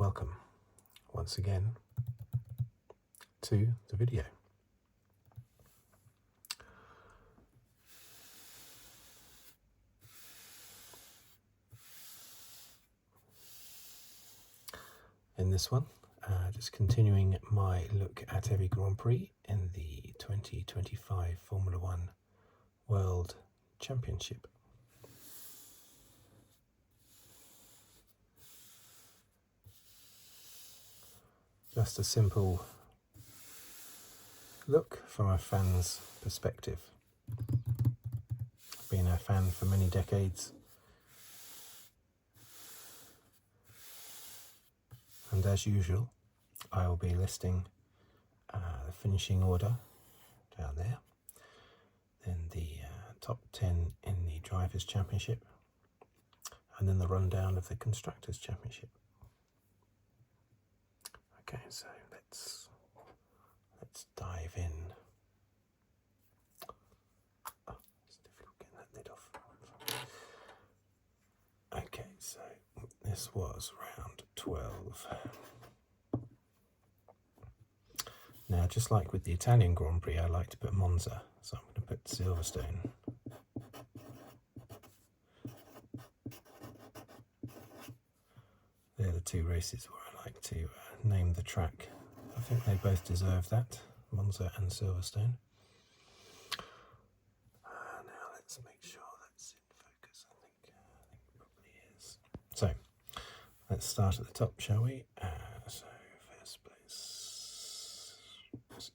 welcome once again to the video. In this one, just continuing my look at every Grand Prix in the 2025 Formula One World Championship. Just a simple look from a fan's perspective. I've been a fan for many decades, and as usual I will be listing the finishing order down there, then the top 10 in the Drivers' Championship, and then the rundown of the Constructors' Championship. Okay, so let's dive in. Oh, it's difficult getting that lid off. Okay, so this was round 12. Now, just like with the Italian Grand Prix, I like to put Monza, so I'm going to put Silverstone. They're the two races where I like to name the track. I think they both deserve that, Monza and Silverstone. Now let's make sure that's in focus. I think it probably is. So let's start at the top, shall we? So first place is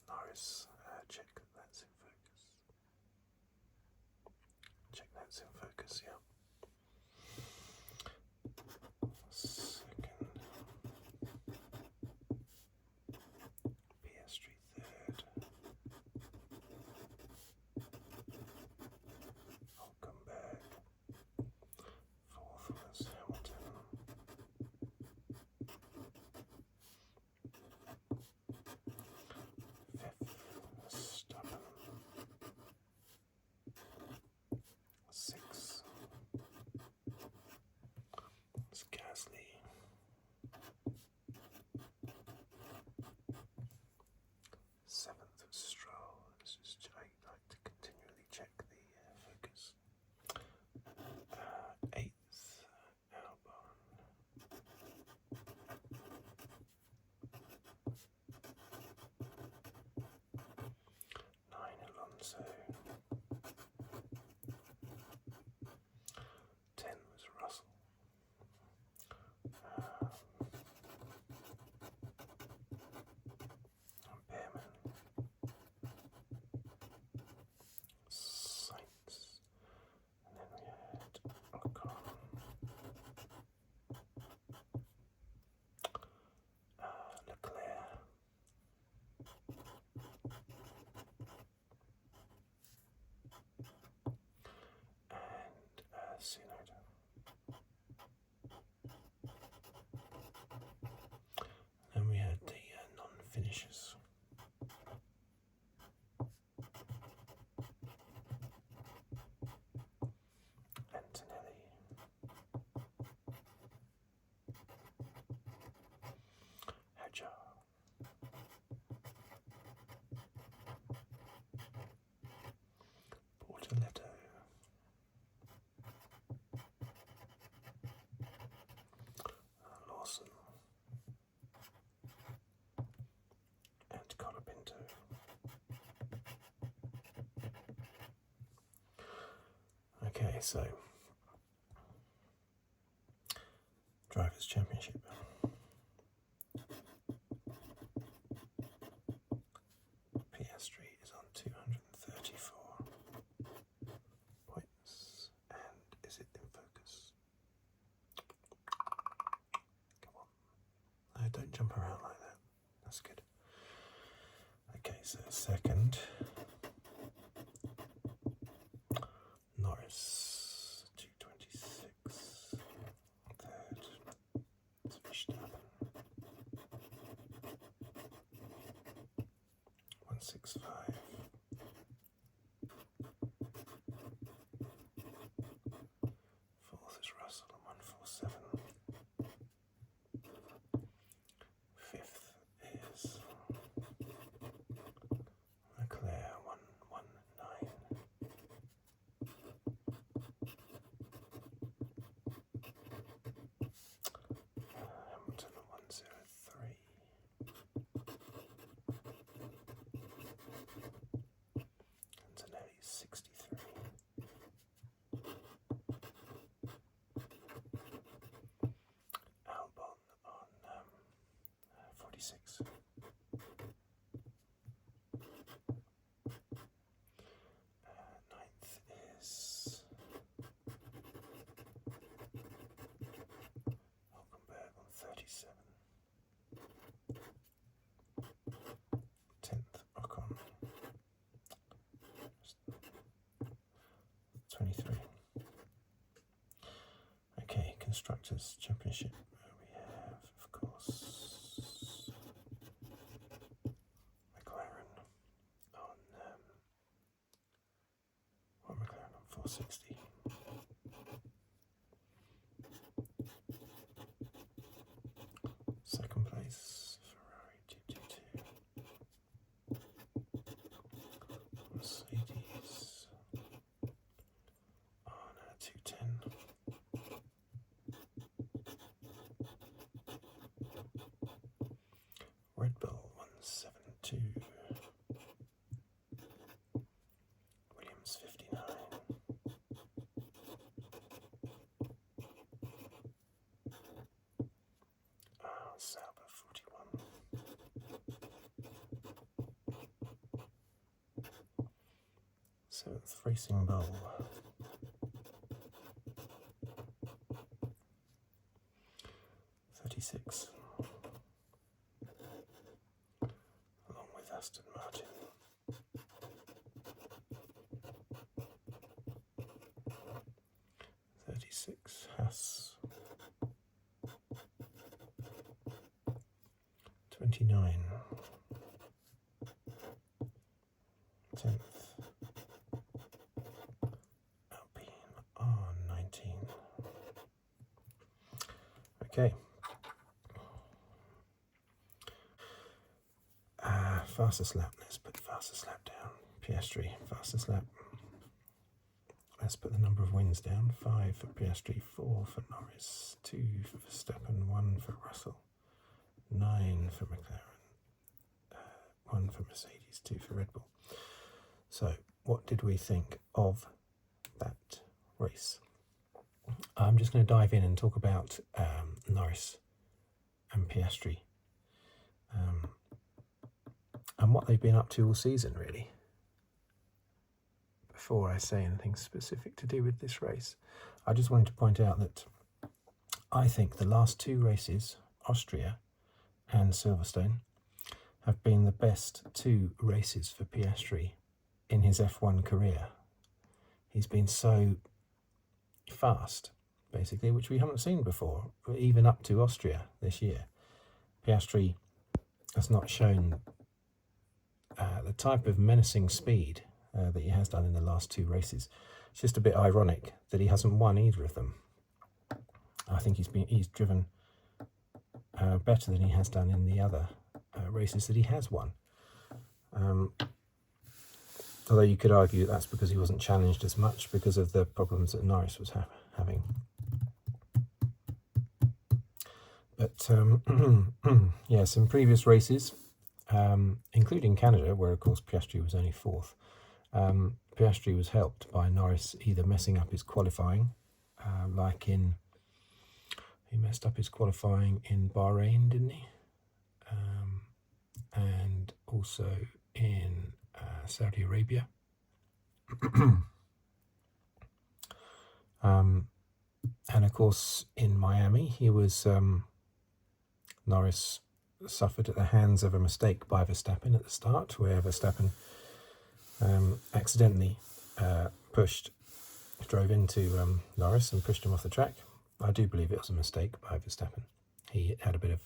Norris. Check that's in focus. Check that's in focus, yeah. Second, Piastri third, Hulkenberg fourth was Hamilton, fifth Verstappen, sixth was Gasly, seventh was Stroll. This is I like to continually check the focus. Eighth Albon. Nine Alonso. 10 was Russell. Bearman. Sainz. And then we had Ocon. Leclerc. And Tsunoda. And we had the non-finishers. Antonelli. Hadjar. Bortoleto. Lawson. And Colapinto. Okay, so Drivers' Championship. Piastri is on 234 points. And is it in focus? Come on. No, don't jump around like that. That's good. Okay, so second, Norris, 226. Third, it's Verstappen, 165. Constructors' Championship, we have, of course, McLaren on McLaren on 460. Second place, Ferrari 222. Mercedes on 210. Red Bull 172. Williams 59. Sauber 41. Seventh Racing Bull. 36. Along with Aston Martin. 36. Haas. 29. 10th. Alpine on 19. Okay. Fastest lap. Let's put fastest lap down. Piastri, fastest lap. Let's put the number of wins down. 5 for Piastri, 4 for Norris, 2 for Verstappen, 1 for Russell, 9 for McLaren, 1 for Mercedes, 2 for Red Bull. So, what did we think of that race? I'm just going to dive in and talk about Norris and Piastri and what they've been up to all season, really. Before I say anything specific to do with this race, I just wanted to point out that I think the last 2 races, Austria and Silverstone, have been the best 2 races for Piastri in his F1 career. He's been so fast, basically, which we haven't seen before, even up to Austria this year. Piastri has not shown the type of menacing speed that he has done in the last 2 races. It's just a bit ironic that he hasn't won either of them. I think he's driven better than he has done in the other races that he has won. Although you could argue that's because he wasn't challenged as much because of the problems that Norris was having. But yes, in previous races, including Canada, where of course Piastri was only 4th, Piastri was helped by Norris either messing up his qualifying, he messed up his qualifying in Bahrain, didn't he? And also in Saudi Arabia. And of course in Miami, he was Norris suffered at the hands of a mistake by Verstappen at the start, where Verstappen accidentally drove into Norris and pushed him off the track. I do believe it was a mistake by Verstappen. He had a bit of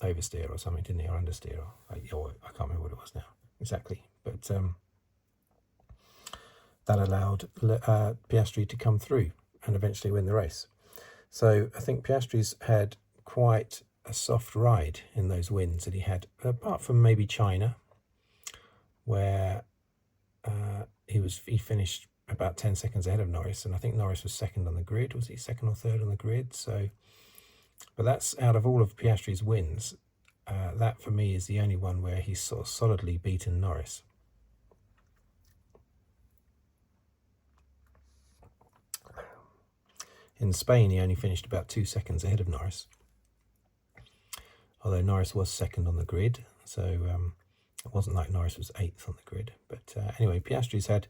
oversteer or something, didn't he, or understeer, or I can't remember what it was now exactly. But that allowed Piastri to come through and eventually win the race. So I think Piastri's had quite a soft ride in those wins that he had, apart from maybe China, where he finished about 10 seconds ahead of Norris, and I think Norris was 2nd on the grid. Was he 2nd or 3rd on the grid? So, but that's out of all of Piastri's wins. That for me is the only one where he's sort of solidly beaten Norris. In Spain, he only finished about 2 seconds ahead of Norris, although Norris was 2nd on the grid, so it wasn't like Norris was 8th on the grid. But anyway, Piastri's had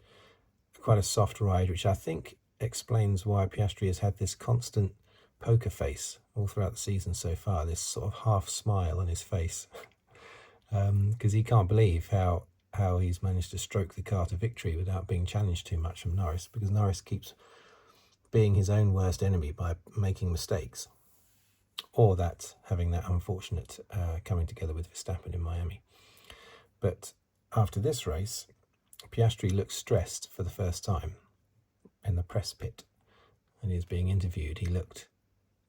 quite a soft ride, which I think explains why Piastri has had this constant poker face all throughout the season so far, this sort of half smile on his face, because he can't believe how he's managed to stroke the car to victory without being challenged too much from Norris, because Norris keeps being his own worst enemy by making mistakes, or that having that unfortunate coming together with Verstappen in Miami. But after this race, Piastri looked stressed for the first time in the press pit, and he was being interviewed.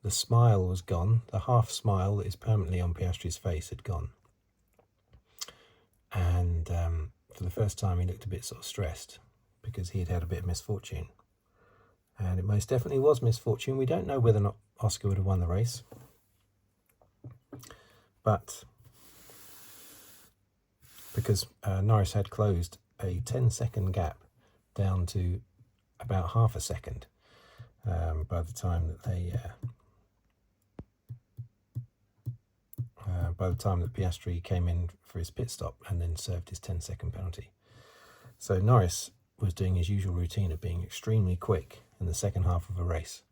The smile was gone. The half smile that is permanently on Piastri's face had gone. And for the first time, he looked a bit sort of stressed because he had had a bit of misfortune. And it most definitely was misfortune. We don't know whether or not Oscar would have won the race. But because Norris had closed a 10-second gap down to about half a second by the time that Piastri came in for his pit stop and then served his 10-second penalty. So Norris was doing his usual routine of being extremely quick in the second half of a race.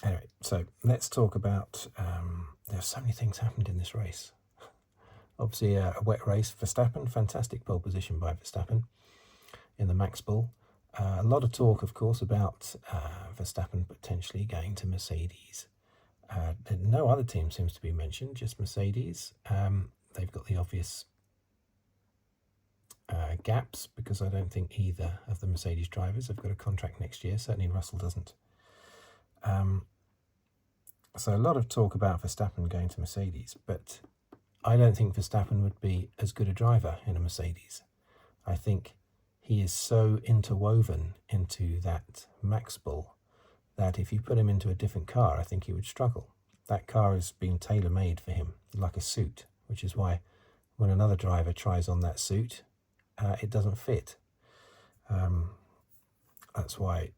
Anyway, so let's talk about, there's so many things happened in this race. Obviously a wet race. Verstappen, fantastic pole position by Verstappen in the Max Bull. A lot of talk, of course, about Verstappen potentially going to Mercedes. No other team seems to be mentioned, just Mercedes. They've got the obvious gaps, because I don't think either of the Mercedes drivers have got a contract next year. Certainly Russell doesn't. So a lot of talk about Verstappen going to Mercedes, but I don't think Verstappen would be as good a driver in a Mercedes. I think he is so interwoven into that Max Bull that if you put him into a different car, I think he would struggle. That car has been tailor-made for him, like a suit, which is why when another driver tries on that suit, it doesn't fit. That's why,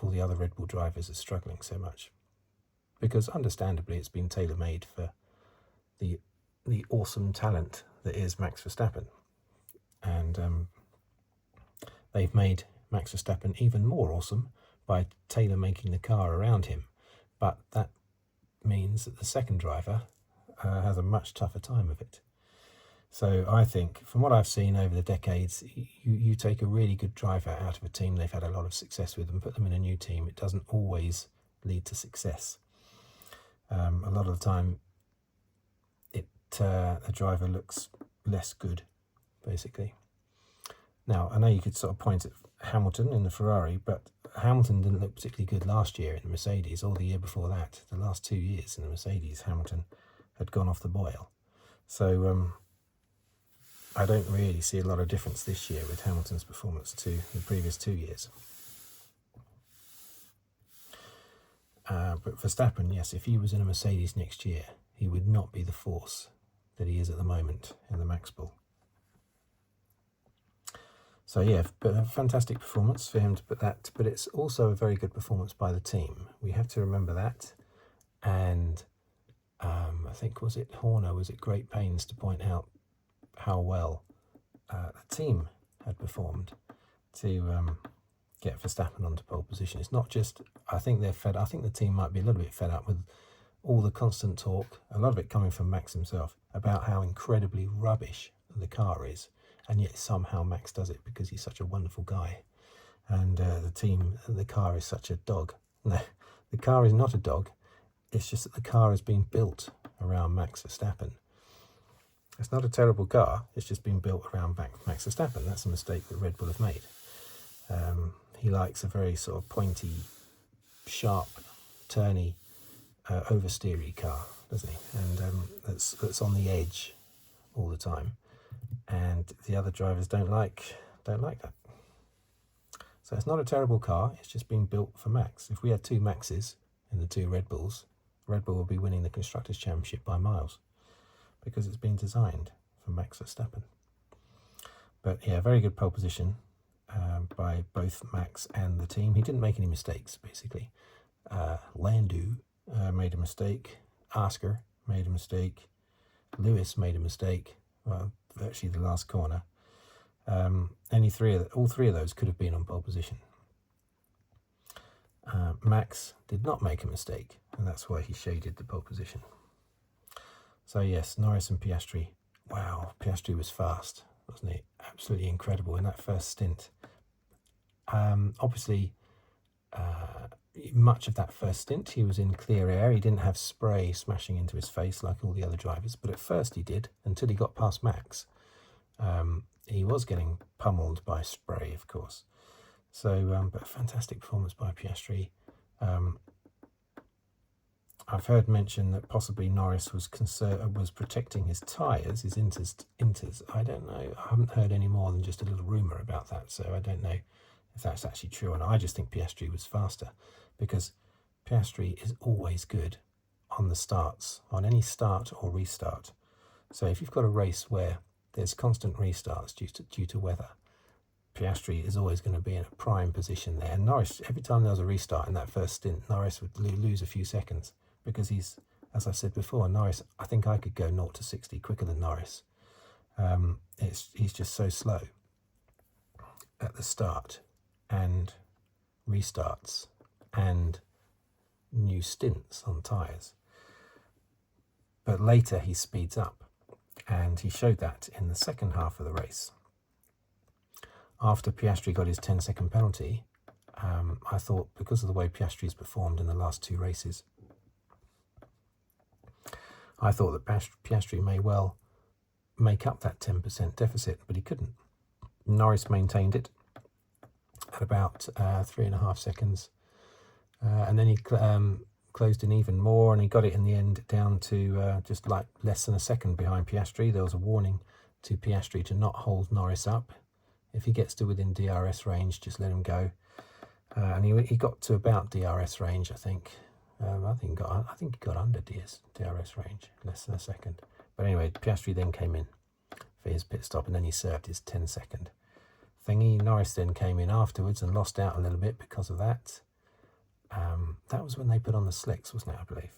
all the other Red Bull drivers are struggling so much, because understandably it's been tailor-made for the awesome talent that is Max Verstappen, and they've made Max Verstappen even more awesome by tailor-making the car around him. But that means that the second driver has a much tougher time of it. So I think, from what I've seen over the decades, you take a really good driver out of a team they've had a lot of success with and put them in a new team, it doesn't always lead to success. A lot of the time, the driver looks less good, basically. Now, I know you could sort of point at Hamilton in the Ferrari, but Hamilton didn't look particularly good last year in the Mercedes, or the year before that. The last 2 years in the Mercedes, Hamilton had gone off the boil. So I don't really see a lot of difference this year with Hamilton's performance to the previous 2 years. But Verstappen, yes, if he was in a Mercedes next year, he would not be the force that he is at the moment in the Max Bull. So yeah, but a fantastic performance for him to put that, but it's also a very good performance by the team. We have to remember that. And I think, was it Horner, was it Great Pains to point out how well the team had performed to get Verstappen onto pole position. It's not just, I think the team might be a little bit fed up with all the constant talk, a lot of it coming from Max himself, about how incredibly rubbish the car is. And yet somehow Max does it because he's such a wonderful guy. And the car is such a dog. No, the car is not a dog. It's just that the car has been built around Max Verstappen. It's not a terrible car. It's just been built around Max Verstappen. That's a mistake that Red Bull have made. He likes a very sort of pointy, sharp, turny, oversteery car, doesn't he? And that's on the edge all the time. And the other drivers don't like that. So it's not a terrible car. It's just been built for Max. If we had two Maxes in the two Red Bulls, Red Bull will be winning the Constructors' Championship by miles, because it's been designed for Max Verstappen. But yeah, very good pole position by both Max and the team. He didn't make any mistakes, basically. Lando made a mistake. Oscar made a mistake. Lewis made a mistake. Well, virtually the last corner. All three of those could have been on pole position. Max did not make a mistake, and that's why he shaded the pole position. So yes, Norris and Piastri. Wow, Piastri was fast, wasn't he? Absolutely incredible in that first stint. Obviously, much of that first stint he was in clear air. He didn't have spray smashing into his face like all the other drivers, but at first he did, until he got past Max. He was getting pummeled by spray, of course. So, but a fantastic performance by Piastri. I've heard mention that possibly Norris was protecting his tyres, his inters. I don't know. I haven't heard any more than just a little rumour about that, so I don't know if that's actually true or not. I just think Piastri was faster, because Piastri is always good on the starts, on any start or restart. So if you've got a race where there's constant restarts due to weather, Piastri is always going to be in a prime position there. And Norris, every time there was a restart in that first stint, Norris would lose a few seconds, because he's, as I said before, Norris, I think I could go 0 to 60 quicker than Norris. He's just so slow at the start and restarts and new stints on tyres. But later he speeds up, and he showed that in the second half of the race. After Piastri got his 10-second penalty, I thought, because of the way Piastri's performed in the last 2 races, I thought that Piastri may well make up that 10% deficit, but he couldn't. Norris maintained it at about 3.5 seconds, and then he closed in even more, and he got it in the end down to just like less than a second behind Piastri. There was a warning to Piastri to not hold Norris up. If he gets to within DRS range, just let him go. And he got to about DRS range, I think. I think he got under DRS range, less than a second. But anyway, Piastri then came in for his pit stop, and then he served his 10-second thingy. Norris then came in afterwards and lost out a little bit because of that. That was when they put on the slicks, wasn't it, I believe?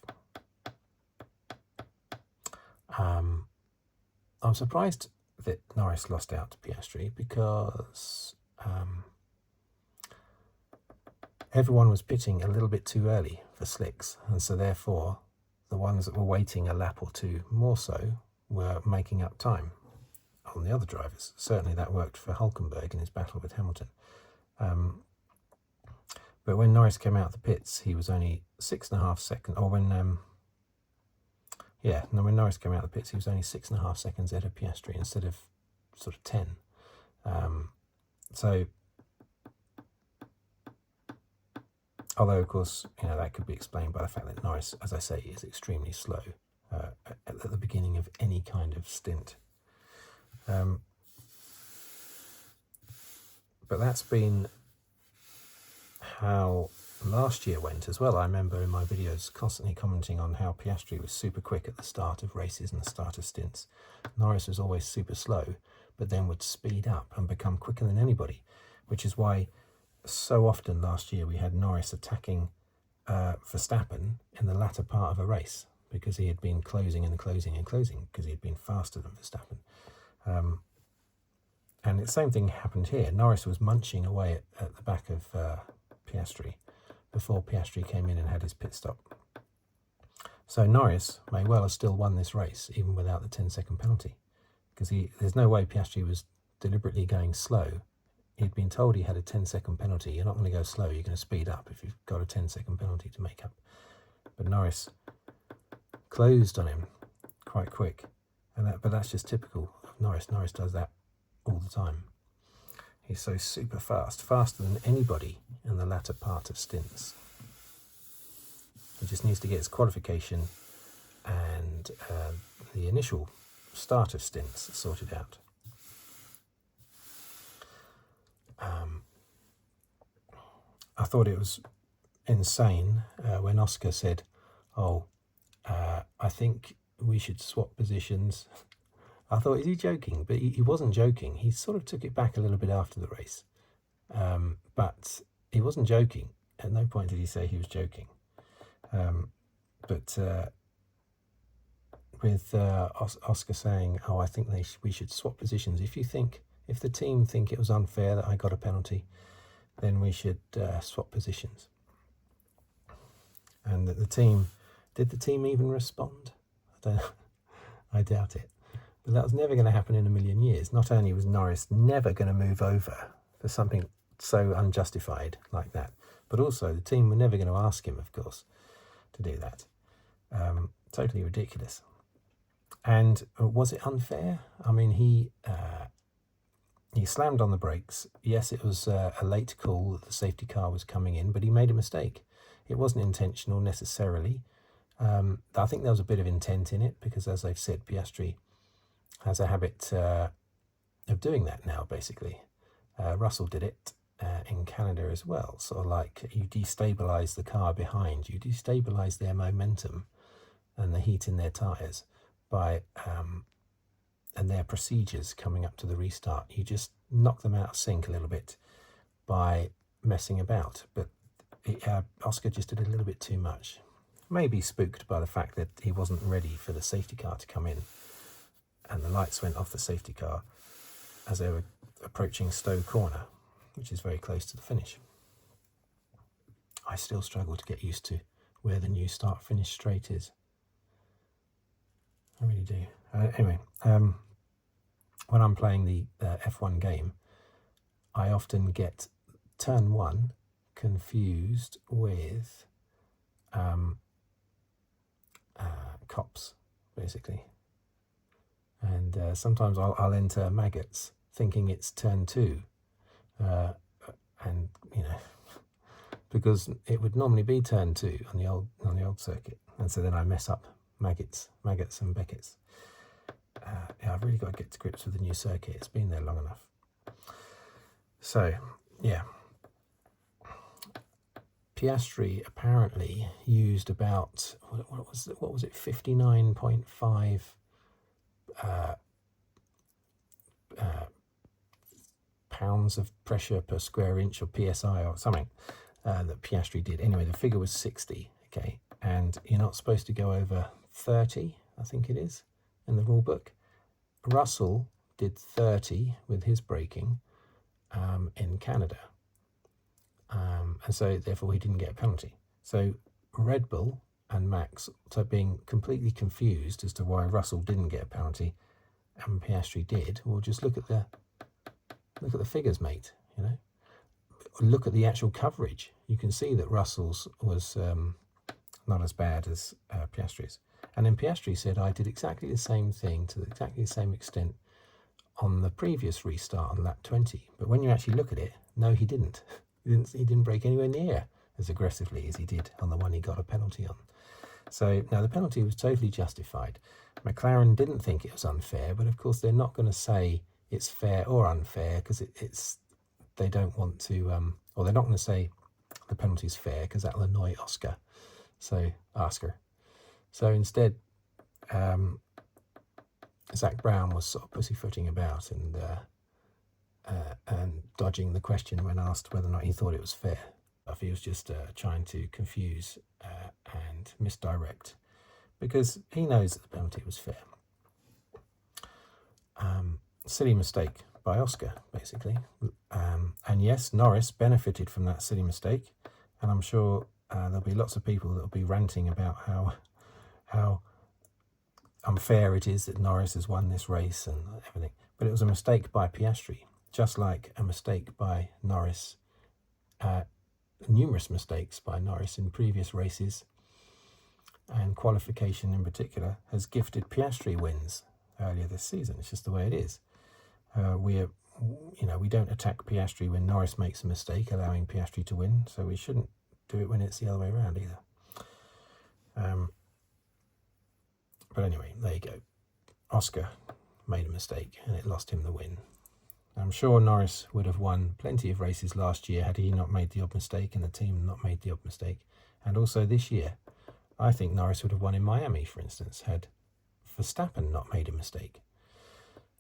I'm surprised that Norris lost out to Piastri, because everyone was pitting a little bit too early for slicks, and so therefore the ones that were waiting a lap or two more so were making up time on the other drivers. Certainly that worked for Hulkenberg in his battle with Hamilton. But when Norris came out of the pits, he was only 6.5 seconds, or when Norris came out of the pits, he was only 6.5 seconds ahead of Piastri instead of sort of 10. So, although of course, that could be explained by the fact that Norris, as I say, is extremely slow at the beginning of any kind of stint. But that's been how last year went as well. I remember in my videos constantly commenting on how Piastri was super quick at the start of races and the start of stints. Norris was always super slow, but then would speed up and become quicker than anybody, which is why so often last year we had Norris attacking Verstappen in the latter part of a race, because he had been closing and closing and closing, because he had been faster than Verstappen. And the same thing happened here. Norris was munching away at the back of Piastri before Piastri came in and had his pit stop. So Norris may well have still won this race even without the 10-second penalty, because there's no way Piastri was deliberately going slow. He'd been told he had a 10-second penalty. You're not going to go slow, you're going to speed up if you've got a 10-second penalty to make up. But Norris closed on him quite quick, but that's just typical of Norris. Norris does that all the time. He's so super fast, faster than anybody in the latter part of stints. He just needs to get his qualification and the initial start of stints sorted out. I thought it was insane when Oscar said, I think we should swap positions. I thought, is he joking? But he wasn't joking. He sort of took it back a little bit after the race. But he wasn't joking. At no point did he say he was joking. But with Oscar saying, I think we should swap positions. If the team think it was unfair that I got a penalty, then we should swap positions. And that did the team even respond? I doubt it. But that was never going to happen in a million years. Not only was Norris never going to move over for something so unjustified like that. But also, the team were never going to ask him, of course, to do that. Totally ridiculous. And was it unfair? I mean, he slammed on the brakes. Yes, it was a late call that the safety car was coming in, but he made a mistake. It wasn't intentional necessarily. I think there was a bit of intent in it because, as I've said, Piastri has a habit of doing that now, basically. Russell did it in Canada as well. Sort of like you destabilise the car behind, you destabilise their momentum and the heat in their tyres by and their procedures coming up to the restart. You just knock them out of sync a little bit by messing about. But Oscar just did a little bit too much. Maybe spooked by the fact that he wasn't ready for the safety car to come in, and the lights went off the safety car as they were approaching Stowe Corner, which is very close to the finish. I still struggle to get used to where the new start-finish straight is. I really do. Anyway, when I'm playing the F1 game, I often get turn 1 confused with cops, basically. And sometimes I'll enter maggots thinking it's turn 2. And, you know, because it would normally be turn 2 on the old circuit. And so then I mess up maggots and Beckett's. Yeah, I've really got to get to grips with the new circuit. It's been there long enough. So, yeah. Piastri apparently used about, what was it, 59.5 pounds of pressure per square inch, or PSI or something, that Piastri did. Anyway, the figure was 60, okay? And you're not supposed to go over 30, I think it is, in the rule book. Russell did 30 with his braking in Canada. And so therefore he didn't get a penalty. So Red Bull and Max are being completely confused as to why Russell didn't get a penalty and Piastri did. Well, just look at the figures, mate. You know, look at the actual coverage. You can see that Russell's was not as bad as Piastri's. And then Piastri said, I did exactly the same thing to exactly the same extent on the previous restart on lap 20. But when you actually look at it, no, he didn't. He didn't brake anywhere near as aggressively as he did on the one he got a penalty on. So now the penalty was totally justified. McLaren didn't think it was unfair, but of course they're not going to say it's fair or unfair because they don't want to, or they're not going to say the penalty's fair because that'll annoy Oscar. So instead, Zach Brown was sort of pussyfooting about and dodging the question when asked whether or not he thought it was fair. He was just trying to confuse and misdirect because he knows that the penalty was fair. Silly mistake by Oscar, basically. And yes, Norris benefited from that silly mistake, and I'm sure there'll be lots of people that will be ranting about how unfair it is that Norris has won this race and everything. But it was a mistake by Piastri, just like a mistake by Norris, numerous mistakes by Norris in previous races, and qualification in particular has gifted Piastri wins earlier this season. It's just the way it is. We don't attack Piastri when Norris makes a mistake, allowing Piastri to win, so we shouldn't do it when it's the other way around either. But anyway, there you go. Oscar made a mistake and it lost him the win. I'm sure Norris would have won plenty of races last year had he not made the odd mistake and the team not made the odd mistake. And also this year, I think Norris would have won in Miami, for instance, had Verstappen not made a mistake.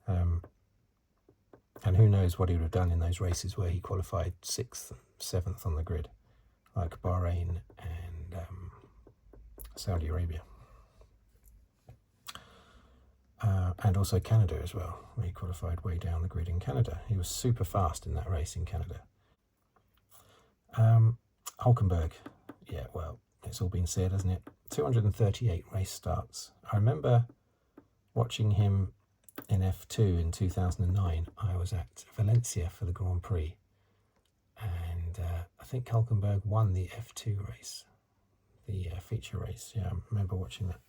And who knows what he would have done in those races where he qualified 6th and 7th on the grid, like Bahrain and Saudi Arabia. And also Canada as well, where he qualified way down the grid in Canada. He was super fast in that race in Canada. Hulkenberg, yeah, well, it's all been said, hasn't it? 238 race starts. I remember watching him in F2 in 2009. I was at Valencia for the Grand Prix, And I think Hulkenberg won the F2 race, the feature race. Yeah, I remember watching that.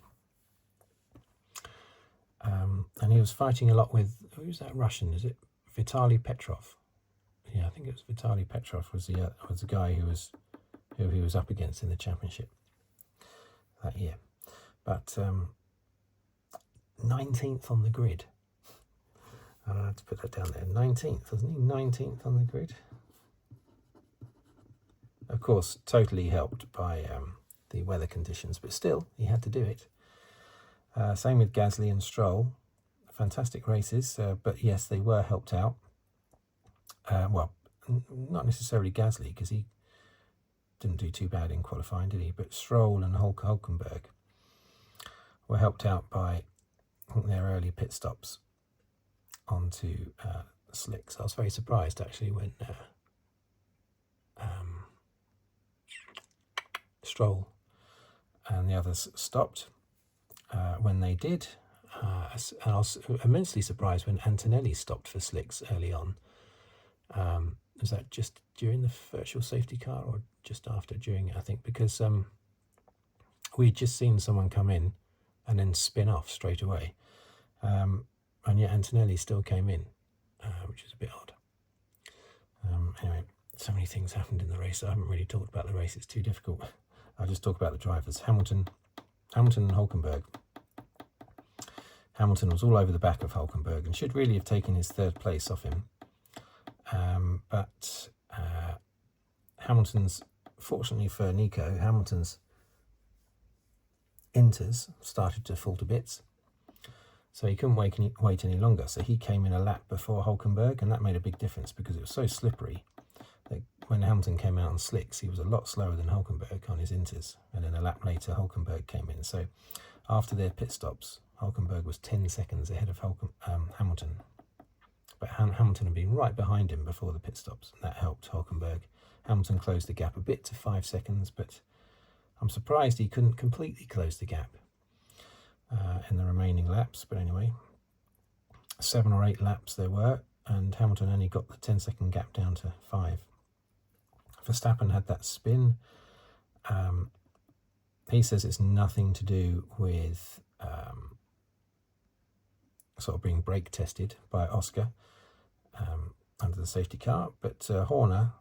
And he was fighting a lot with, who's that Russian? Is it Vitaly Petrov? Yeah, I think it was Vitaly Petrov was the guy who he was up against in the championship that year. But 19th on the grid. I had to put that down there. 19th, wasn't he? 19th on the grid. Of course, totally helped by the weather conditions, but still, he had to do it. Same with Gasly and Stroll. Fantastic races, but yes, they were helped out. Well, not necessarily Gasly, because he didn't do too bad in qualifying, did he? But Stroll and Hulkenberg were helped out by their early pit stops onto slicks. I was very surprised, actually, when Stroll and the others stopped. When they did, and I was immensely surprised when Antonelli stopped for slicks early on. Was that just during the virtual safety car or just after? During it, I think, because we'd just seen someone come in and then spin off straight away, and yet Antonelli still came in, which is a bit odd. Anyway, so many things happened in the race. I haven't really talked about the race, it's too difficult. I'll just talk about the drivers. Hamilton and Hulkenberg. Hamilton was all over the back of Hulkenberg and should really have taken his third place off him. But Hamilton's, fortunately for Nico, Hamilton's inters started to fall to bits. So he couldn't wait any longer. So he came in a lap before Hulkenberg, and that made a big difference because it was so slippery that when Hamilton came out on slicks, he was a lot slower than Hulkenberg on his inters. And then a lap later, Hulkenberg came in. So after their pit stops, Hulkenberg was 10 seconds ahead of Hamilton. But Hamilton had been right behind him before the pit stops, and that helped Hulkenberg. Hamilton closed the gap a bit to 5 seconds, but I'm surprised he couldn't completely close the gap in the remaining laps. But anyway, 7 or 8 laps there were, and Hamilton only got the 10-second gap down to 5. Verstappen had that spin. He says it's nothing to do with sort of being brake tested by Oscar under the safety car, but Horner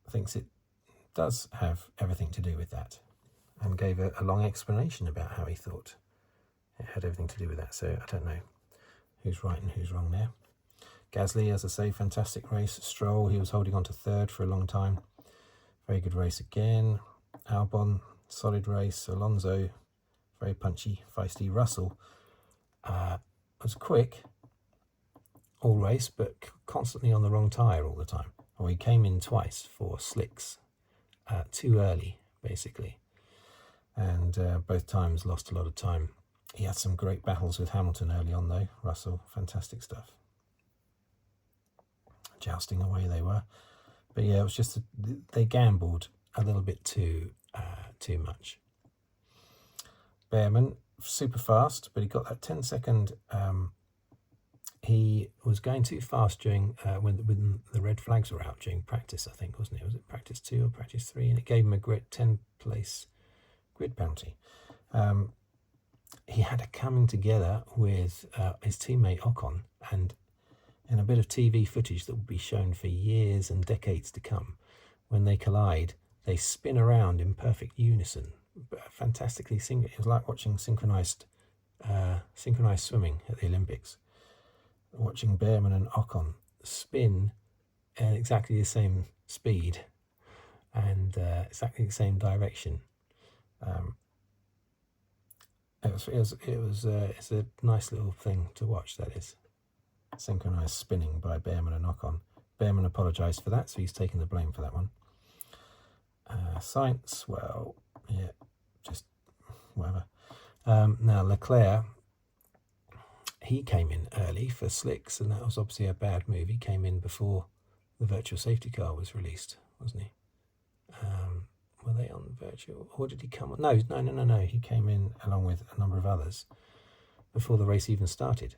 thinks it does have everything to do with that, and gave a long explanation about how he thought it had everything to do with that. So I don't know who's right and who's wrong there. Gasly, as I say, fantastic race. Stroll, he was holding on to third for a long time. Very good race again. Albon, solid race. Alonso, very punchy, feisty. Russell was quick all race, but constantly on the wrong tyre all the time. Or he came in twice for slicks too early, basically. And both times lost a lot of time. He had some great battles with Hamilton early on, though. Russell, fantastic stuff. Jousting away they were. But yeah, it was just, they gambled a little bit too much. Bearman, super fast, but he got that 10-second. He was going too fast during when the red flags were out during practice, I think, wasn't it? Was it practice 2 or practice 3? And it gave him a 10-place grid penalty. He had a coming together with his teammate Ocon, and in a bit of TV footage that will be shown for years and decades to come, when they collide, they spin around in perfect unison, fantastically. It was like watching synchronized swimming at the Olympics. Watching Bearman and Ocon spin at exactly the same speed and exactly the same direction. It's a nice little thing to watch, that is. Synchronized spinning by Bearman and Ocon. Bearman apologised for that, so he's taken the blame for that one. Sainz, well, yeah, just whatever. Now, Leclerc, he came in early for slicks, and that was obviously a bad move. He came in before the virtual safety car was released, wasn't he? Were they on virtual, or did he come on? No. He came in along with a number of others before the race even started.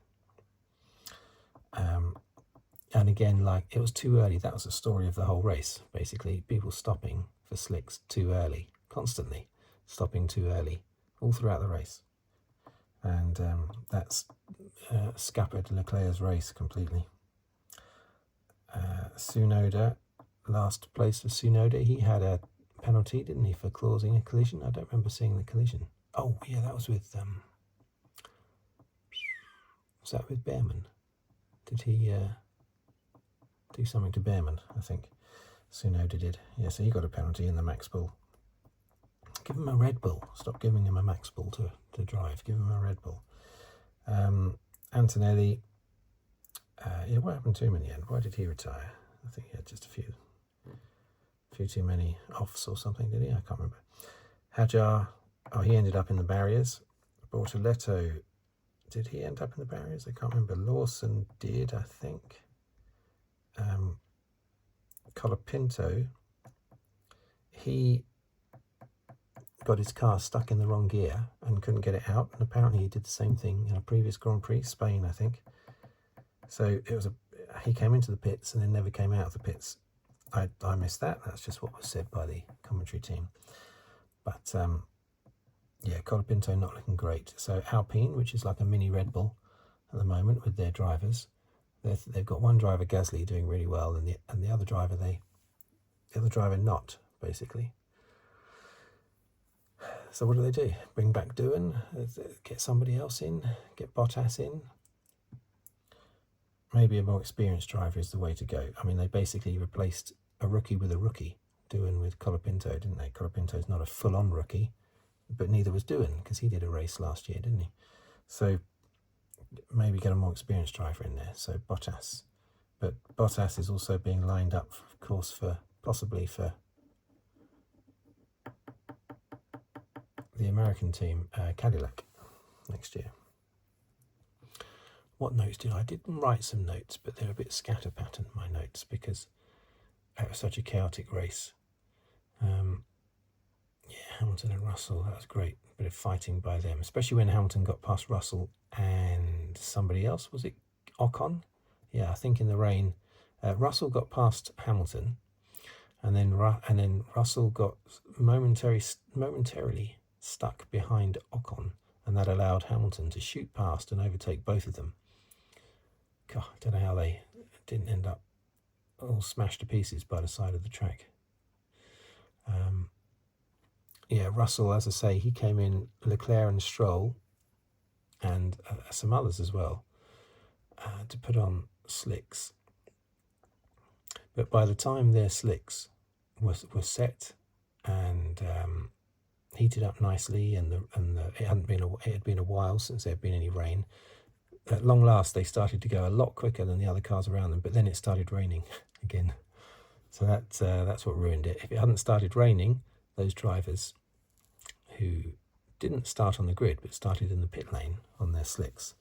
And again, like, it was too early. That was the story of the whole race, basically. People stopping for slicks too early, constantly stopping too early, all throughout the race. And that's scuppered Leclerc's race completely. Tsunoda, last place for Tsunoda. He had a penalty, didn't he, for causing a collision? I don't remember seeing the collision. Oh, yeah, that was with... was that with Bearman? Did he do something to Bearman, I think? Tsunoda did. Yeah, so he got a penalty in the Max Bull. Give him a Red Bull. Stop giving him a Max Bull to drive. Give him a Red Bull. Antonelli, yeah, what happened to him in the end? Why did he retire? I think he had just a few too many offs or something, did he? I can't remember. Hadjar, oh, he ended up in the barriers. Bortoleto, did he end up in the barriers? I can't remember. Lawson did, I think. Colapinto, he got his car stuck in the wrong gear and couldn't get it out, and apparently he did the same thing in a previous Grand Prix, Spain, I think. So it was he came into the pits and then never came out of the pits. I missed that. That's just what was said by the commentary team. But yeah, Colapinto not looking great. So Alpine, which is like a mini Red Bull at the moment with their drivers, they've got one driver, Gasly, doing really well, and the other driver not, basically. So what do? Bring back Doohan, get somebody else in, get Bottas in. Maybe a more experienced driver is the way to go. I mean, they basically replaced a rookie with a rookie, Doohan with Colapinto, didn't they? Colapinto's not a full-on rookie, but neither was Doohan, because he did a race last year, didn't he? So maybe get a more experienced driver in there, so Bottas. But Bottas is also being lined up, of course, possibly for the American team, Cadillac, next year. What notes did I didn't write some notes, but they're a bit scatter patterned, my notes, because it was such a chaotic race. Yeah, Hamilton and Russell, that was great. A bit of fighting by them, especially when Hamilton got past Russell and somebody else. Was it Ocon? Yeah, I think in the rain, Russell got past Hamilton, and then Russell got momentarily stuck behind Ocon, and that allowed Hamilton to shoot past and overtake both of them. God, I don't know how they didn't end up all smashed to pieces by the side of the track. Yeah, Russell, as I say, he came in, Leclerc and Stroll, and some others as well, to put on slicks. But by the time their slicks were set and heated up nicely, and it had been a while since there had been any rain. At long last, they started to go a lot quicker than the other cars around them. But then it started raining again, so that's what ruined it. If it hadn't started raining, those drivers who didn't start on the grid but started in the pit lane on their slicks,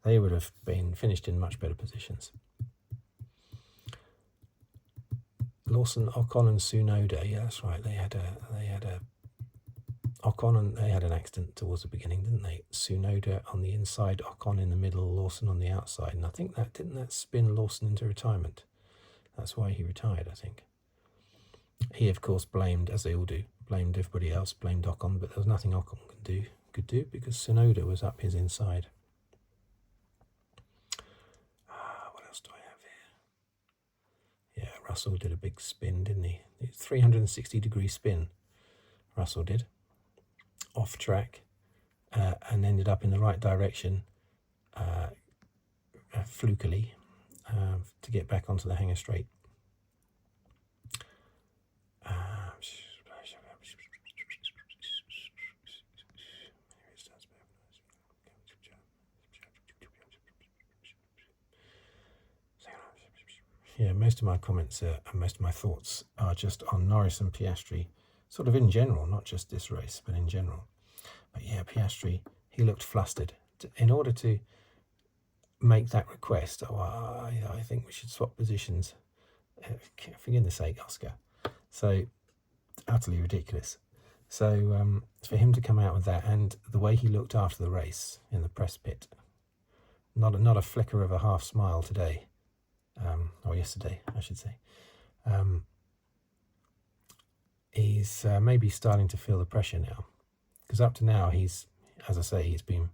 they would have been finished in much better positions. Lawson, Ocon, and Tsunoda. Yeah, that's right. They had Ocon, and they had an accident towards the beginning, didn't they? Tsunoda on the inside, Ocon in the middle, Lawson on the outside. And I think didn't that spin Lawson into retirement? That's why he retired, I think. He, of course, blamed, as they all do, blamed everybody else, blamed Ocon, but there was nothing Ocon could do because Tsunoda was up his inside. What else do I have here? Yeah, Russell did a big spin, didn't he? 360-degree spin, Russell did, off track, and ended up in the right direction, flukily, to get back onto the hangar straight. Yeah, most of my comments and most of my thoughts are just on Norris and Piastri, sort of in general, not just this race, but in general. But yeah, Piastri, he looked flustered. In order to make that request, I think we should swap positions. For goodness sake, Oscar. So, utterly ridiculous. So, for him to come out with that, and the way he looked after the race in the press pit, not a flicker of a half smile today. or yesterday, I should say. He's maybe starting to feel the pressure now, because up to now he's, as I say, he's been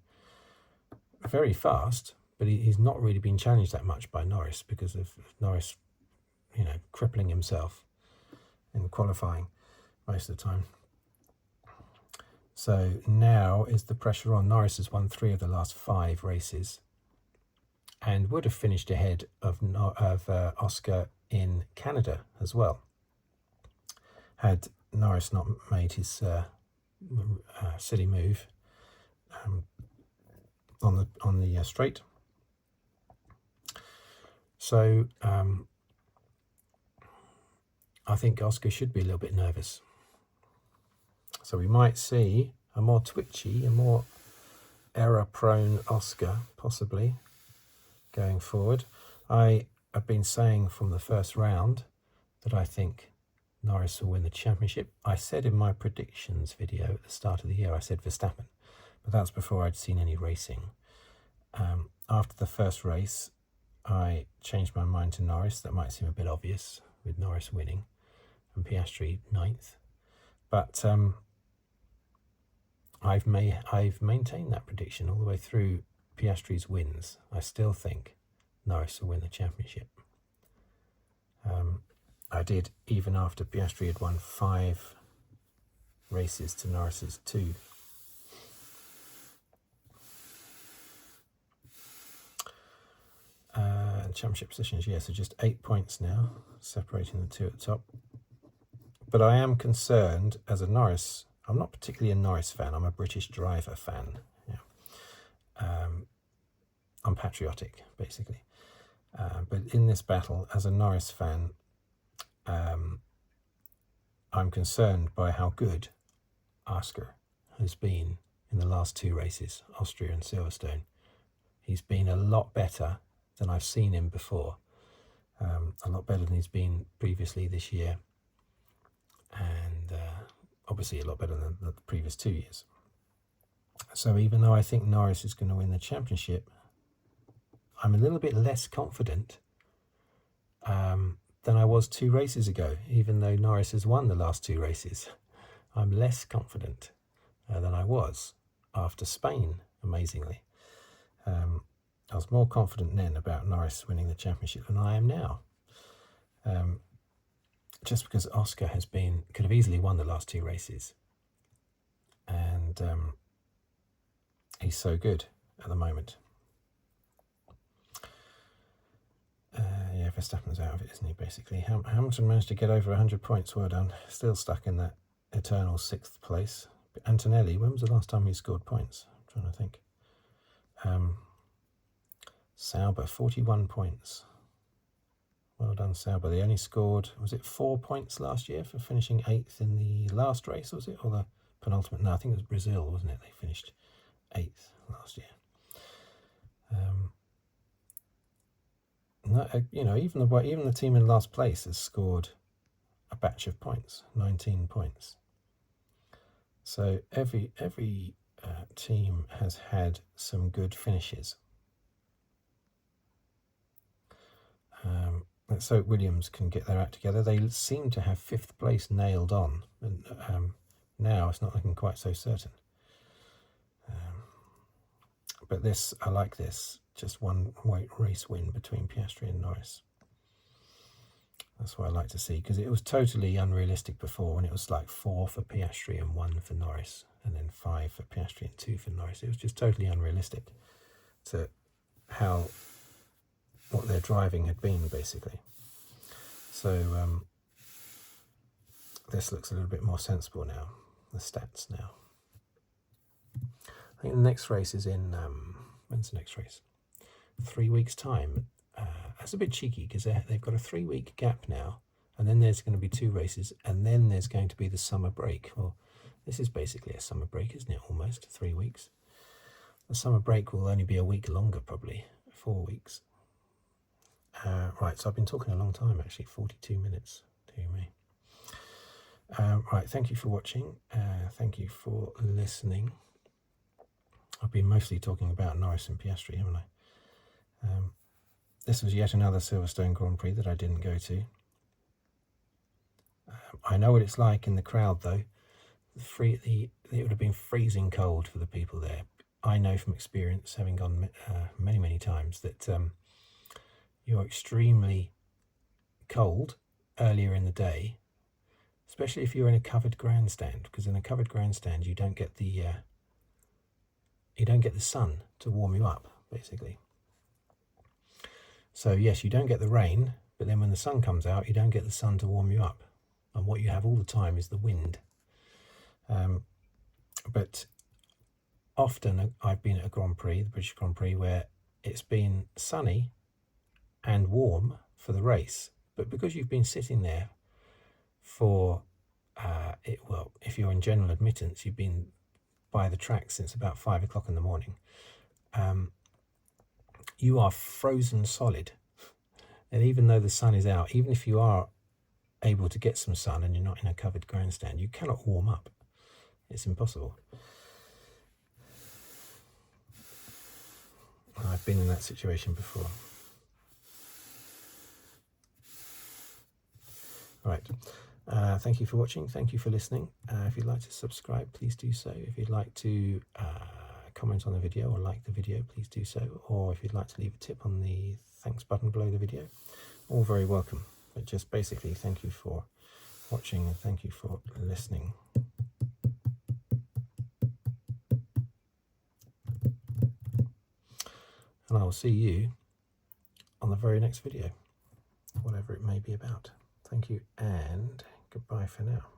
very fast, but he's not really been challenged that much by Norris because of Norris, crippling himself in qualifying most of the time. So now is the pressure on. Norris has won 3 of the last 5 races and would have finished ahead of Oscar in Canada as well, had Norris not made his silly move on the straight. So I think Oscar should be a little bit nervous. So we might see a more twitchy, a more error-prone Oscar, possibly, going forward. I have been saying from the first round that I think Norris will win the championship. I said in my predictions video at the start of the year, I said Verstappen, but that's before I'd seen any racing. After the first race, I changed my mind to Norris. That might seem a bit obvious with Norris winning and Piastri 9th, but I've maintained that prediction all the way through Piastri's wins. I still think Norris will win the championship. I did even after Piastri had won 5 races to Norris's 2. Championship positions, so just 8 points now, separating the 2 at the top. But I am concerned as a Norris. I'm not particularly a Norris fan. I'm a British driver fan. I'm patriotic, basically. But in this battle, as a Norris fan, I'm concerned by how good Oscar has been in the last 2 races, Austria and Silverstone. He's been a lot better than I've seen him before. A lot better than he's been previously this year. And obviously a lot better than the previous 2 years. So even though I think Norris is going to win the championship, I'm a little bit less confident than I was 2 races ago. Even though Norris has won the last 2 races, I'm less confident than I was after Spain, amazingly. I was more confident then about Norris winning the championship than I am now. Just because Oscar could have easily won the last 2 races. And he's so good at the moment. Verstappen's out of it, isn't he, basically? Hamilton managed to get over 100 points, well done. Still stuck in that eternal 6th place. But Antonelli, when was the last time he scored points? I'm trying to think. Sauber, 41 points. Well done, Sauber. They only scored, was it 4 points last year for finishing 8th in the last race, was it? Or the penultimate? No, I think it was Brazil, wasn't it? They finished 8th last year. Even the team in last place has scored a batch of points, 19 points. So every team has had some good finishes. Let's hope Williams can get their act together. They seem to have 5th place nailed on, and now it's not looking quite so certain. But I like this. Just one race win between Piastri and Norris. That's what I like to see, because it was totally unrealistic before when it was like 4 for Piastri and 1 for Norris, and then 5 for Piastri and 2 for Norris. It was just totally unrealistic to what their driving had been, basically. So this looks a little bit more sensible now, the stats now. I think the next race is in, when's the next race? 3 weeks' time. That's a bit cheeky because they've got a 3-week gap now, and then there's going to be 2 races, and then there's going to be the summer break. Well, this is basically a summer break, isn't it? Almost 3 weeks. The summer break will only be a week longer, probably 4 weeks. Right, so I've been talking a long time, actually, 42 minutes, dear me. Right, thank you for watching. Thank you for listening. I've been mostly talking about Norris and Piastri, haven't I? this was yet another Silverstone Grand Prix that I didn't go to. I know what it's like in the crowd, though. It would have been freezing cold for the people there. I know from experience, having gone many, many times, that you're extremely cold earlier in the day, especially if you're in a covered grandstand, because in a covered grandstand you don't get the sun to warm you up, basically. So yes, you don't get the rain, but then when the sun comes out, you don't get the sun to warm you up, and what you have all the time is the wind. But often I've been at a Grand Prix, the British Grand Prix, where it's been sunny and warm for the race, but because you've been sitting there for if you're in general admittance, you've been by the track since about 5 o'clock in the morning, you are frozen solid. And even though the sun is out, even if you are able to get some sun and you're not in a covered grandstand, you cannot warm up. It's impossible. I've been in that situation before. Right. Thank you for watching. Thank you for listening. If you'd like to subscribe, please do so. If you'd like to comment on the video or like the video, please do so. Or if you'd like to leave a tip on the thanks button below the video, all very welcome. But just basically, thank you for watching and thank you for listening. And I will see you on the very next video, whatever it may be about. Thank you and goodbye for now.